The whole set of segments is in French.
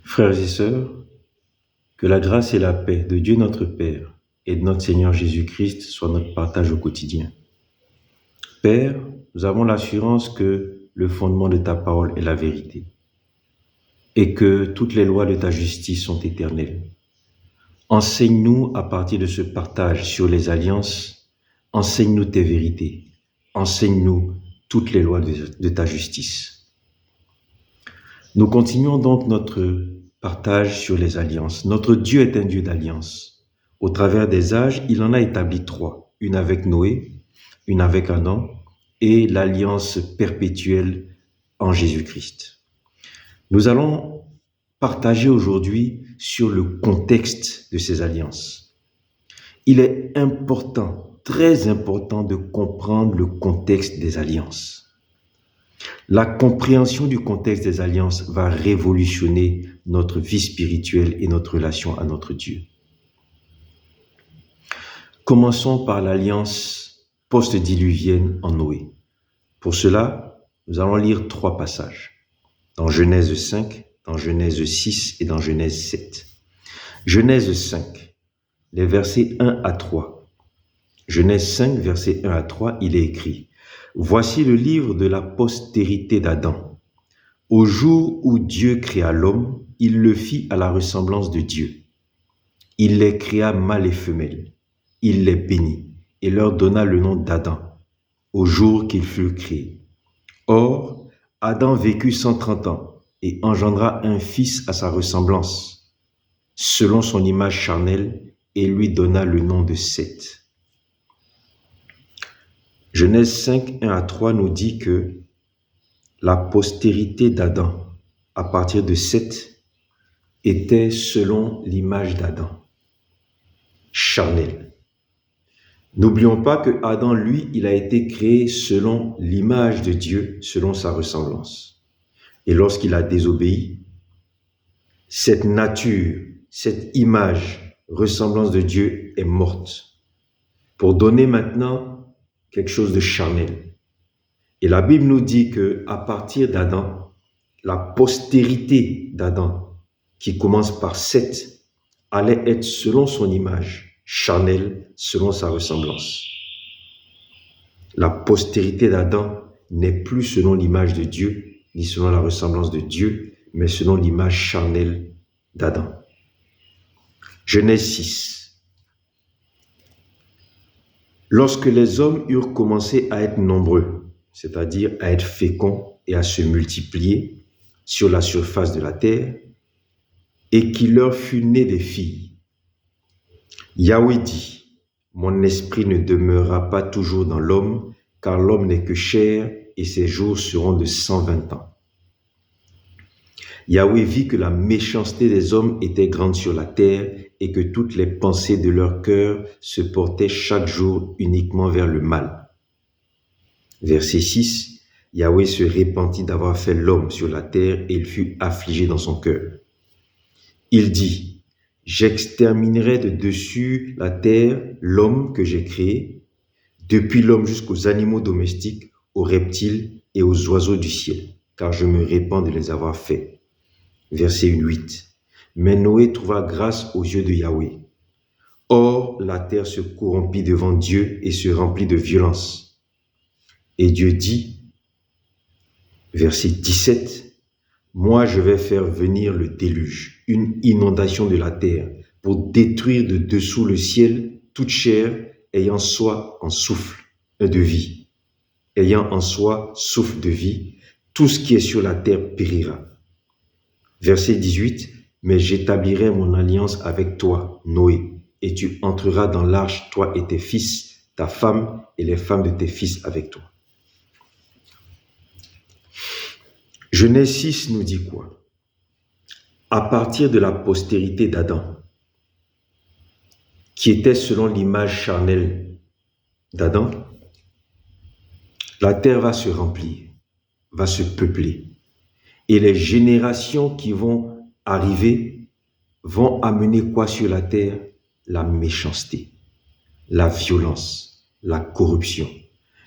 Frères et sœurs, que la grâce et la paix de Dieu notre Père et de notre Seigneur Jésus-Christ soient notre partage au quotidien. Père, nous avons l'assurance que le fondement de ta parole est la vérité et que toutes les lois de ta justice sont éternelles. Enseigne-nous à partir de ce partage sur les alliances, enseigne-nous tes vérités, enseigne-nous toutes les lois de ta justice. Nous continuons donc notre partage sur les alliances. Notre Dieu est un Dieu d'alliance. Au travers des âges, il en a établi 3. Une avec Noé, une avec Adam et l'alliance perpétuelle en Jésus-Christ. Nous allons partager aujourd'hui sur le contexte de ces alliances. Il est important, très important de comprendre le contexte des alliances. La compréhension du contexte des alliances va révolutionner notre vie spirituelle et notre relation à notre Dieu. Commençons par l'alliance post-diluvienne en Noé. Pour cela, nous allons lire 3 passages, dans Genèse 5, dans Genèse 6 et dans Genèse 7. Genèse 5, les versets 1 à 3. Genèse 5, versets 1 à 3, il est écrit: « Voici le livre de la postérité d'Adam. Au jour où Dieu créa l'homme, il le fit à la ressemblance de Dieu. Il les créa mâles et femelles. Il les bénit et leur donna le nom d'Adam, au jour qu'ils furent créés. Or, Adam vécut 130 ans et engendra un fils à sa ressemblance, selon son image charnelle, et lui donna le nom de Seth. » Genèse 5, 1 à 3 nous dit que la postérité d'Adam, à partir de Seth, était selon l'image d'Adam, charnelle. N'oublions pas que Adam, lui, il a été créé selon l'image de Dieu, selon sa ressemblance. Et lorsqu'il a désobéi, cette nature, cette image, ressemblance de Dieu est morte, pour donner maintenant quelque chose de charnel. Et la Bible nous dit que à partir d'Adam, la postérité d'Adam, qui commence par Seth, allait être selon son image, charnelle, selon sa ressemblance. La postérité d'Adam n'est plus selon l'image de Dieu, ni selon la ressemblance de Dieu, mais selon l'image charnelle d'Adam. Genèse 6. Lorsque les hommes eurent commencé à être nombreux, c'est-à-dire à être féconds et à se multiplier sur la surface de la terre, et qu'il leur fut né des filles, Yahweh dit: « Mon esprit ne demeurera pas toujours dans l'homme, car l'homme n'est que chair, et ses jours seront de 120 ans. » Yahweh vit que la méchanceté des hommes était grande sur la terre et que toutes les pensées de leur cœur se portaient chaque jour uniquement vers le mal. Verset 6, Yahweh se repentit d'avoir fait l'homme sur la terre et il fut affligé dans son cœur. Il dit: « J'exterminerai de dessus la terre l'homme que j'ai créé, depuis l'homme jusqu'aux animaux domestiques, aux reptiles et aux oiseaux du ciel, car je me répands de les avoir faits. » Verset 8. Mais Noé trouva grâce aux yeux de Yahweh. Or, la terre se corrompit devant Dieu et se remplit de violence. Et Dieu dit, verset 17, « Moi, je vais faire venir le déluge, une inondation de la terre, pour détruire de dessous le ciel toute chair ayant soi en souffle de vie. Ayant en soi souffle de vie, tout ce qui est sur la terre périra. » Verset 18, « Mais j'établirai mon alliance avec toi, Noé, et tu entreras dans l'arche, toi et tes fils, ta femme et les femmes de tes fils avec toi. » Genèse 6 nous dit quoi? À partir de la postérité d'Adam, qui était selon l'image charnelle d'Adam, la terre va se remplir, va se peupler. Et les générations qui vont arriver vont amener quoi sur la terre? La méchanceté, la violence, la corruption.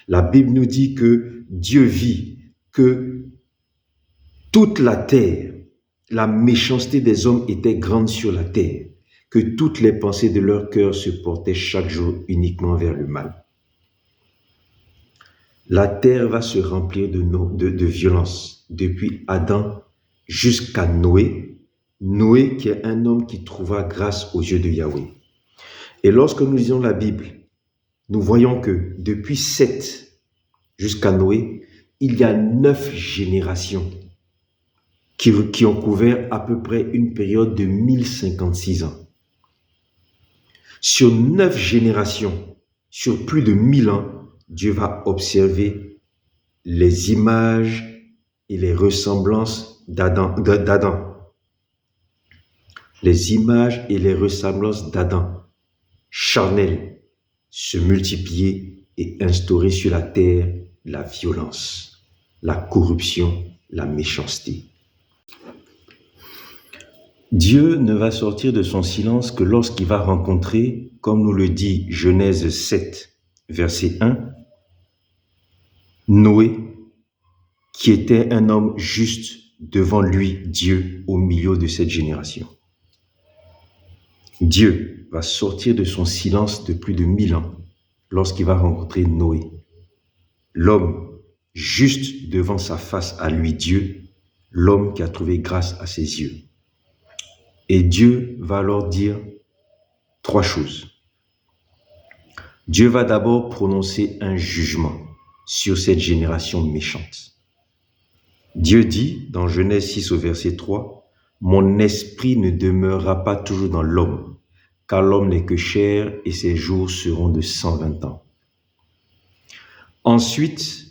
La Bible nous dit que Dieu vit que toute la terre la méchanceté des hommes était grande sur la terre, que toutes les pensées de leur cœur se portaient chaque jour uniquement vers le mal. La terre va se remplir de violence, depuis Adam jusqu'à Noé. Noé qui est un homme qui trouva grâce aux yeux de Yahweh. Et lorsque nous lisons la Bible, nous voyons que depuis Seth jusqu'à Noé, il y a 9 générations qui ont couvert à peu près une période de 1056 ans. Sur 9 générations, sur plus de 1000 ans, Dieu va observer les images et les ressemblances d'Adam. Les images et les ressemblances d'Adam, charnelles, se multiplier et instaurer sur la terre la violence, la corruption, la méchanceté. Dieu ne va sortir de son silence que lorsqu'il va rencontrer, comme nous le dit Genèse 7, verset 1, Noé, qui était un homme juste devant lui, Dieu, au milieu de cette génération. Dieu va sortir de son silence de plus de 1000 ans lorsqu'il va rencontrer Noé, l'homme juste devant sa face à lui, Dieu, l'homme qui a trouvé grâce à ses yeux. Et Dieu va alors dire 3 choses. Dieu va d'abord prononcer un jugement sur cette génération méchante. Dieu dit dans Genèse 6 au verset 3, « Mon esprit ne demeurera pas toujours dans l'homme, car l'homme n'est que chair et ses jours seront de 120 ans. » Ensuite,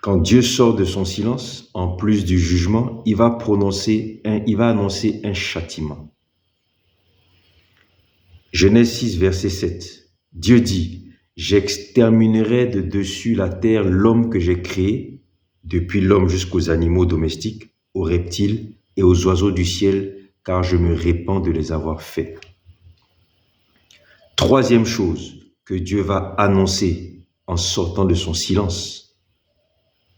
quand Dieu sort de son silence, en plus du jugement, il va annoncer un châtiment. Genèse 6, verset 7. Dieu dit, « J'exterminerai de dessus la terre l'homme que j'ai créé, depuis l'homme jusqu'aux animaux domestiques, aux reptiles et aux oiseaux du ciel, car je me répands de les avoir faits. » Troisième chose que Dieu va annoncer en sortant de son silence,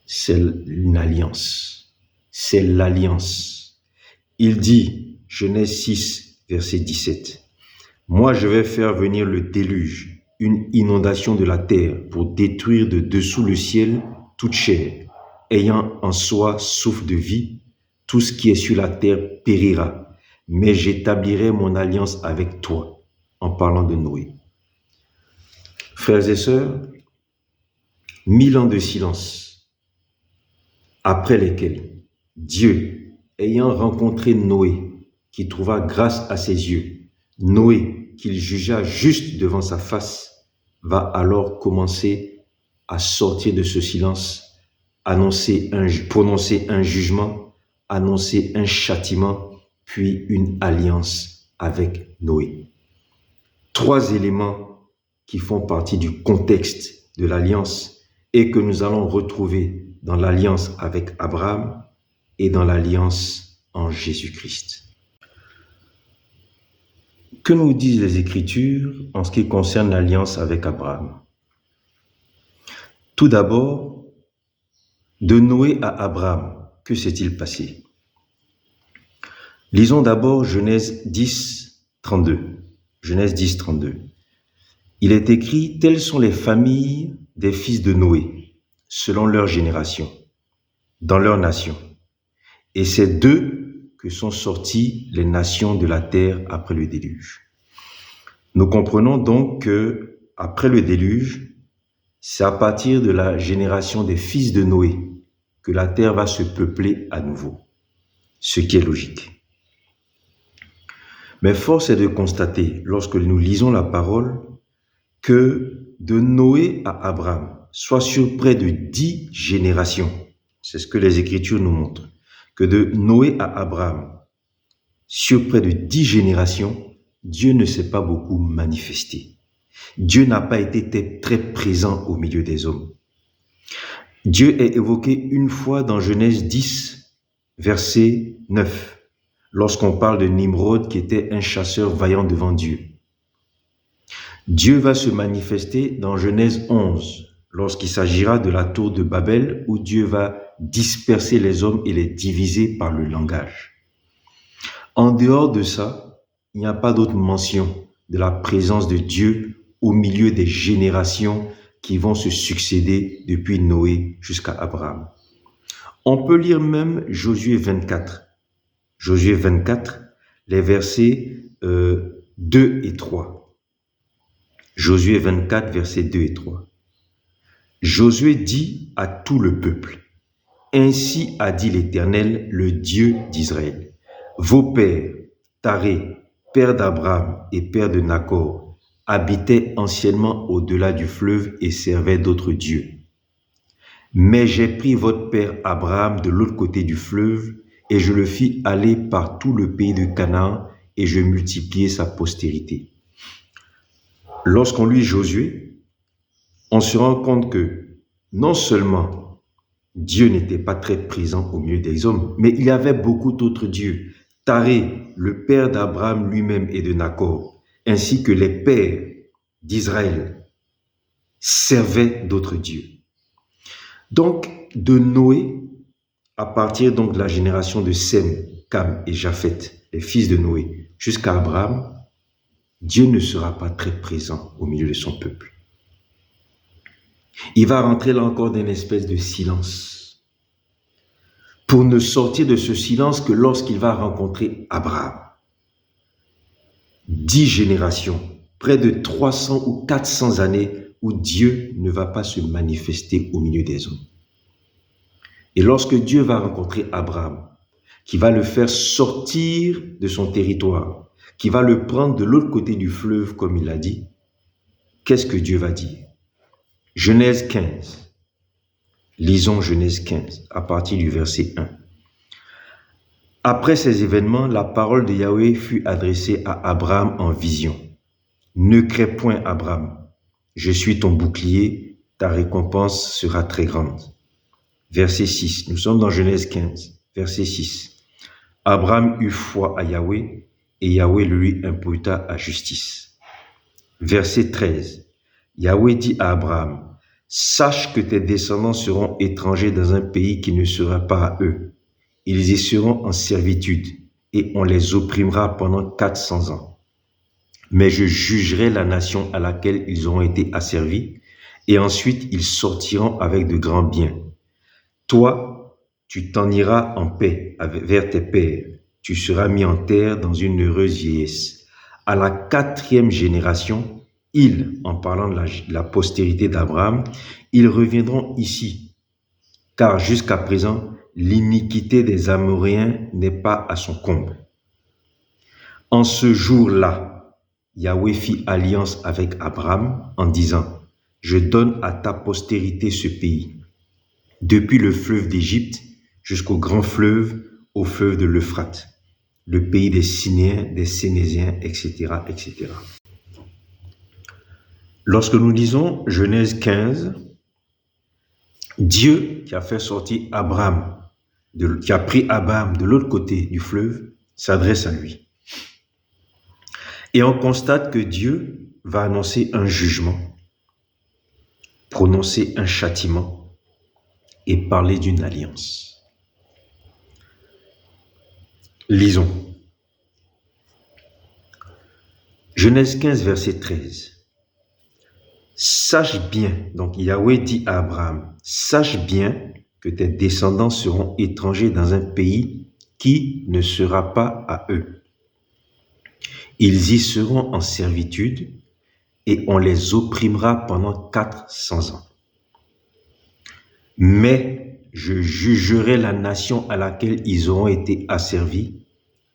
c'est une alliance. C'est l'alliance. Il dit, Genèse 6, verset 17, « Moi je vais faire venir le déluge, une inondation de la terre pour détruire de dessous le ciel toute chair, ayant en soi souffle de vie, tout ce qui est sur la terre périra, mais j'établirai mon alliance avec toi. » En parlant de Noé. Frères et sœurs, 1000 ans de silence, après lesquels Dieu, ayant rencontré Noé, qui trouva grâce à ses yeux, Noé, qu'il jugea juste devant sa face, va alors commencer à sortir de ce silence, prononcer un jugement, annoncer un châtiment, puis une alliance avec Noé. 3 éléments qui font partie du contexte de l'alliance et que nous allons retrouver dans l'alliance avec Abraham et dans l'alliance en Jésus-Christ. Que nous disent les Écritures en ce qui concerne l'alliance avec Abraham? Tout d'abord, de Noé à Abraham, que s'est-il passé? Lisons d'abord Genèse 10, 32. Genèse 10, 32. Il est écrit, « Telles sont les familles des fils de Noé, selon leur génération, dans leur nation. Et c'est d'eux que sont sorties les nations de la terre après le déluge. » Nous comprenons donc que après le déluge, c'est à partir de la génération des fils de Noé que la terre va se peupler à nouveau, ce qui est logique. Mais force est de constater, lorsque nous lisons la parole, que de Noé à Abraham, soit sur près de 10 générations, c'est ce que les Écritures nous montrent, que de Noé à Abraham, sur près de 10 générations, Dieu ne s'est pas beaucoup manifesté. Dieu n'a pas été très présent au milieu des hommes. Dieu est évoqué une fois dans Genèse 10, verset 9, lorsqu'on parle de Nimrod qui était un chasseur vaillant devant Dieu. Dieu va se manifester dans Genèse 11, lorsqu'il s'agira de la tour de Babel, où Dieu va disperser les hommes et les diviser par le langage. En dehors de ça, il n'y a pas d'autre mention de la présence de Dieu au milieu des générations qui vont se succéder depuis Noé jusqu'à Abraham. On peut lire même Josué 24. Josué 24, les versets 2 et 3. Josué 24, versets 2 et 3. Josué dit à tout le peuple, « Ainsi a dit l'Éternel, le Dieu d'Israël. Vos pères, Taré, père d'Abraham et père de Nacor, habitaient anciennement au-delà du fleuve et servaient d'autres dieux. Mais j'ai pris votre père Abraham de l'autre côté du fleuve et je le fis aller par tout le pays de Canaan et je multipliai sa postérité. » Lorsqu'on lit Josué, on se rend compte que non seulement Dieu n'était pas très présent au milieu des hommes, mais il y avait beaucoup d'autres dieux. Taré, le père d'Abraham lui-même et de Nacor, ainsi que les pères d'Israël, servaient d'autres dieux. Donc, de Noé, à partir donc de la génération de Sem, Cam et Japheth, les fils de Noé, jusqu'à Abraham, Dieu ne sera pas très présent au milieu de son peuple. Il va rentrer là encore dans une espèce de silence, pour ne sortir de ce silence que lorsqu'il va rencontrer Abraham. 10 générations, près de 300 ou 400 années où Dieu ne va pas se manifester au milieu des hommes. Et lorsque Dieu va rencontrer Abraham, qui va le faire sortir de son territoire, qui va le prendre de l'autre côté du fleuve, comme il l'a dit, qu'est-ce que Dieu va dire? Genèse 15. Lisons Genèse 15, à partir du verset 1. Après ces événements, la parole de Yahweh fut adressée à Abraham en vision. Ne crains point, Abraham, je suis ton bouclier, ta récompense sera très grande. Verset 6, nous sommes dans Genèse 15, verset 6. Abraham eut foi à Yahweh, et Yahweh le lui imputa à justice. Verset 13, Yahweh dit à Abraham, « Sache que tes descendants seront étrangers dans un pays qui ne sera pas à eux. Ils y seront en servitude, et on les opprimera pendant 400 ans. Mais je jugerai la nation à laquelle ils auront été asservis, et ensuite ils sortiront avec de grands biens. Toi, tu t'en iras en paix vers tes pères. Tu seras mis en terre dans une heureuse vieillesse. À la 4e génération, ils, en parlant de la postérité d'Abraham, ils reviendront ici. Car jusqu'à présent, l'iniquité des Amoréens n'est pas à son comble. En ce jour-là, Yahweh fit alliance avec Abraham en disant, « Je donne à ta postérité ce pays, depuis le fleuve d'Égypte jusqu'au grand fleuve, au fleuve de l'Euphrate, le pays des Sinéens, des Sénésiens, etc., etc. » Lorsque nous lisons Genèse 15, Dieu qui a fait sortir Abraham, qui a pris Abraham de l'autre côté du fleuve, s'adresse à lui. Et on constate que Dieu va annoncer un jugement, prononcer un châtiment et parler d'une alliance. Lisons. Genèse 15, verset 13. Sache bien, donc Yahweh dit à Abraham, sache bien que tes descendants seront étrangers dans un pays qui ne sera pas à eux. Ils y seront en servitude et on les opprimera pendant 400 ans. Mais je jugerai la nation à laquelle ils auront été asservis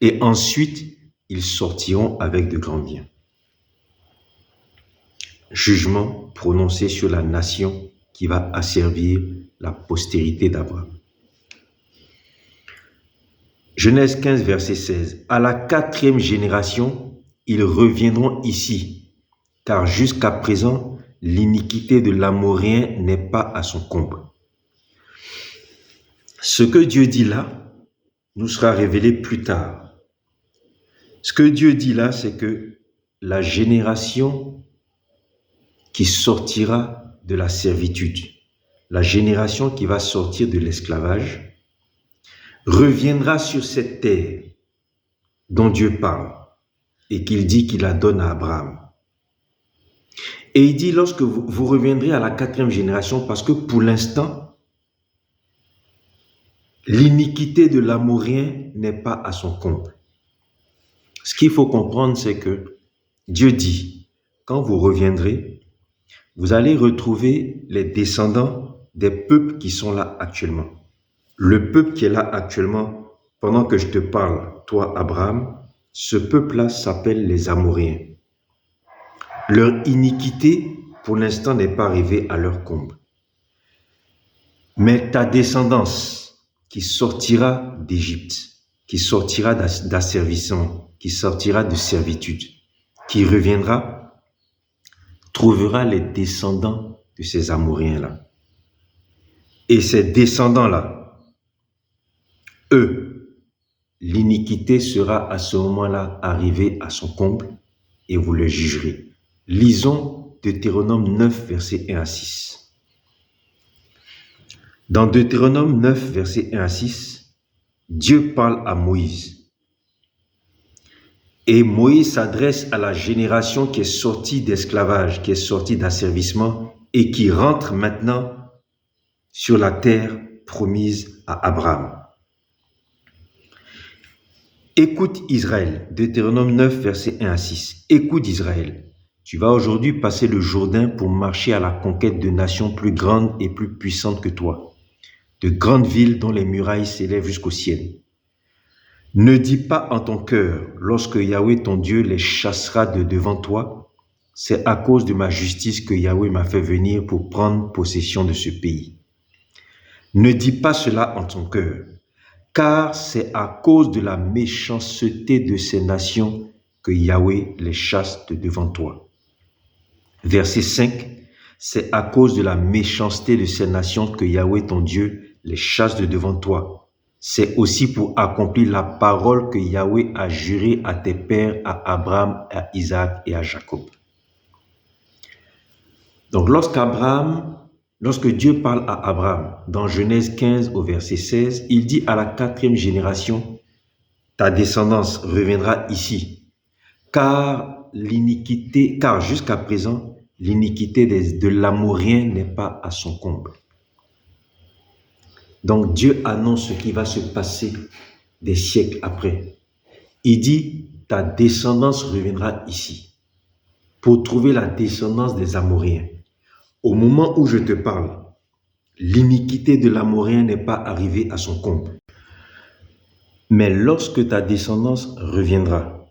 et ensuite ils sortiront avec de grands biens. Jugement prononcé sur la nation qui va asservir la postérité d'Abraham. Genèse 15, verset 16. À la 4e génération, ils reviendront ici, car jusqu'à présent, l'iniquité de l'Amoréen n'est pas à son comble. Ce que Dieu dit là nous sera révélé plus tard. Ce que Dieu dit là, c'est que la génération qui sortira de la servitude, la génération qui va sortir de l'esclavage, reviendra sur cette terre dont Dieu parle et qu'il dit qu'il la donne à Abraham. Et il dit lorsque vous reviendrez à la 4e génération, parce que pour l'instant, l'iniquité de l'Amorien n'est pas à son comble. Ce qu'il faut comprendre, c'est que Dieu dit, quand vous reviendrez, vous allez retrouver les descendants des peuples qui sont là actuellement. Le peuple qui est là actuellement, pendant que je te parle, toi Abraham, ce peuple-là s'appelle les Amoréens. Leur iniquité, pour l'instant, n'est pas arrivée à leur comble. Mais ta descendance qui sortira d'Égypte, qui sortira d'asservissement, qui sortira de servitude, qui reviendra, trouvera les descendants de ces Amoréens-là. Et ces descendants-là, eux, l'iniquité sera à ce moment-là arrivée à son comble et vous le jugerez. Lisons Deutéronome 9, versets 1 à 6. Dans Deutéronome 9, versets 1 à 6, Dieu parle à Moïse. Et Moïse s'adresse à la génération qui est sortie d'esclavage, qui est sortie d'asservissement et qui rentre maintenant sur la terre promise à Abraham. Écoute Israël, Deutéronome 9, versets 1 à 6. Écoute Israël, tu vas aujourd'hui passer le Jourdain pour marcher à la conquête de nations plus grandes et plus puissantes que toi, de grandes villes dont les murailles s'élèvent jusqu'au ciel. Ne dis pas en ton cœur, lorsque Yahweh ton Dieu les chassera de devant toi, c'est à cause de ma justice que Yahweh m'a fait venir pour prendre possession de ce pays. Ne dis pas cela en ton cœur, car c'est à cause de la méchanceté de ces nations que Yahweh les chasse de devant toi. Verset 5, c'est à cause de la méchanceté de ces nations que Yahweh ton Dieu les chasse de devant toi. C'est aussi pour accomplir la parole que Yahweh a juré à tes pères, à Abraham, à Isaac et à Jacob. Donc lorsque Dieu parle à Abraham, dans Genèse 15 au verset 16, il dit à la 4e génération, ta descendance reviendra ici, car jusqu'à présent, l'iniquité de l'Amorien n'est pas à son comble. Donc Dieu annonce ce qui va se passer des siècles après. Il dit, ta descendance reviendra ici, pour trouver la descendance des Amoréens. Au moment où je te parle, l'iniquité de l'Amorien n'est pas arrivée à son comble. Mais lorsque ta descendance reviendra,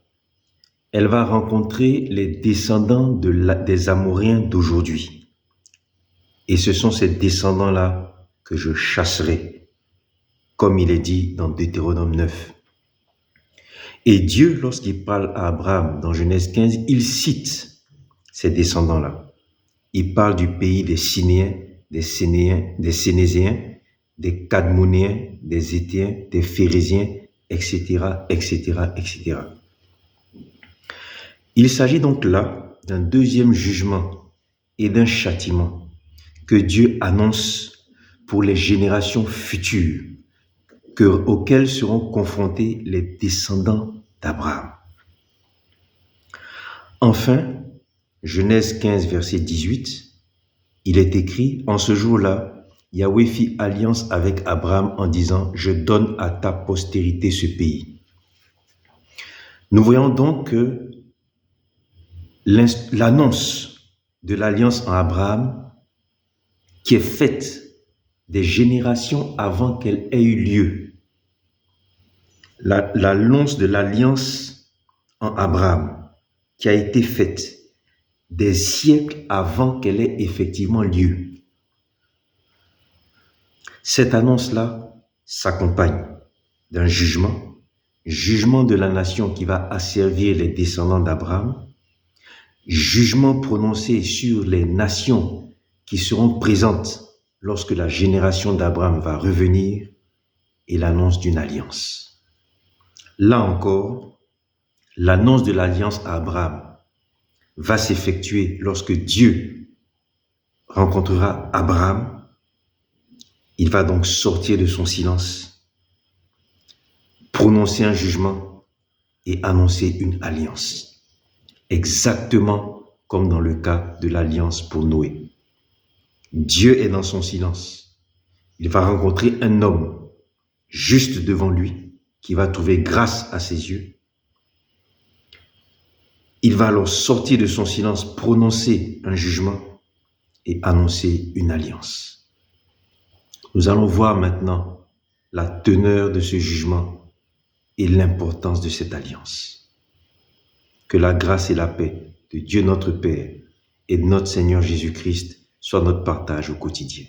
elle va rencontrer les descendants des Amoréens d'aujourd'hui. Et ce sont ces descendants-là que je chasserai, comme il est dit dans Deutéronome 9. Et Dieu, lorsqu'il parle à Abraham dans Genèse 15, il cite ces descendants-là. Il parle du pays des Sinéens, des Sénézéens, des Cadmonéens, des Héthéens, des Phéréziens, etc., etc., etc. Il s'agit donc là d'un deuxième jugement et d'un châtiment que Dieu annonce pour les générations futures auxquelles seront confrontés les descendants d'Abraham. Enfin, Genèse 15, verset 18, il est écrit, en ce jour-là, Yahweh fit alliance avec Abraham en disant, je donne à ta postérité ce pays. Nous voyons donc que l'annonce de l'alliance en Abraham, qui est faite des générations avant qu'elle ait eu lieu, l'annonce de l'alliance en Abraham, qui a été faite des siècles avant qu'elle ait effectivement lieu. Cette annonce-là s'accompagne d'un jugement de la nation qui va asservir les descendants d'Abraham, jugement prononcé sur les nations qui seront présentes lorsque la génération d'Abraham va revenir, et l'annonce d'une alliance. Là encore, l'annonce de l'alliance à Abraham va s'effectuer lorsque Dieu rencontrera Abraham. Il va donc sortir de son silence, prononcer un jugement et annoncer une alliance. Exactement comme dans le cas de l'alliance pour Noé. Dieu est dans son silence. Il va rencontrer un homme juste devant lui qui va trouver grâce à ses yeux. Il va alors sortir de son silence, prononcer un jugement et annoncer une alliance. Nous allons voir maintenant la teneur de ce jugement et l'importance de cette alliance. Que la grâce et la paix de Dieu notre Père et de notre Seigneur Jésus-Christ soient notre partage au quotidien.